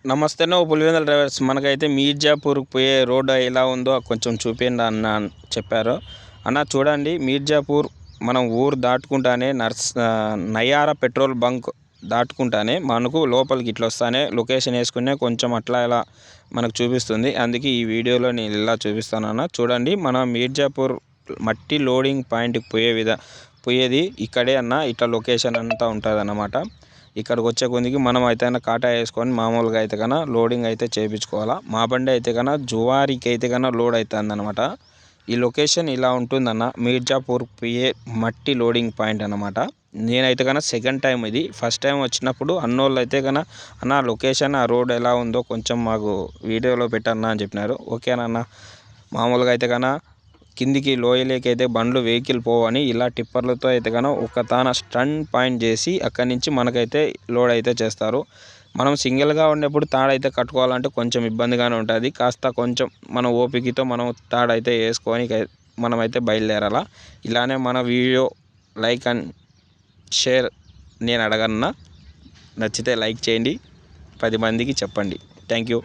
నమస్తేనో Pulivendula drivers. మనకైతే మీర్జాపూర్కి పోయే road ఎలా ఉందో కొంచెం చూపించండి అన్న చెప్పారు. అన్న చూడండి, మీర్జాపూర్ మనం ఊరు దాటుకుంటానే నయారా పెట్రోల్ బంక్ దాటుకుంటానే మనకు లోపలికి ఇట్లా వస్తానే లొకేషన్ వేసుకునే కొంచెం అట్లా ఇలా మనకు చూపిస్తుంది. అందుకే ఈ వీడియోలో నేను ఇలా చూపిస్తాను అన్న. చూడండి, మన మీర్జాపూర్ మట్టి లోడింగ్ పాయింట్కి పోయేది ఇక్కడే అన్న. ఇట్లా లొకేషన్ అంతా ఉంటుంది అన్నమాట. ఇక్కడికి వచ్చే కొద్దికి మనం అయితే కాటా వేసుకొని మామూలుగా అయితే కన్నా లోడింగ్ అయితే చేయించుకోవాలా. మా బండి అయితే కన్నా జువారికి అయితే కన్నా లోడ్ అవుతుంది అనమాట. ఈ లొకేషన్ ఇలా ఉంటుందన్న, మీర్జాపూర్ పోయే మట్టి లోడింగ్ పాయింట్ అనమాట. నేనైతే కన్నా సెకండ్ టైం ఇది. ఫస్ట్ టైం వచ్చినప్పుడు అన్నోళ్ళు అయితే కన్నా అన్న లొకేషన్ ఆ రోడ్ ఎలా ఉందో కొంచెం మాకు వీడియోలో పెట్టన్నా అని చెప్పినారు. ఓకేనన్న. మామూలుగా అయితే కన్నా కిందికి లోయలేకి అయితే బండ్లు వెహికల్ పోవని ఇలా టిప్పర్లతో అయితే కన్నా ఒక తాన స్టంట్ పాయింట్ చేసి అక్కడి నుంచి మనకైతే లోడ్ అయితే చేస్తారు. మనం సింగిల్గా ఉన్నప్పుడు తాడైతే కట్టుకోవాలంటే కొంచెం ఇబ్బందిగానే ఉంటుంది. కాస్త కొంచెం మన ఓపికతో మనం తాడైతే వేసుకొని మనమైతే బయలుదేరాలా. ఇలానే మన వీడియో లైక్ అండ్ షేర్ నేను అడగన్నా. నచ్చితే లైక్ చేయండి, 10 మందికి చెప్పండి. Thank you.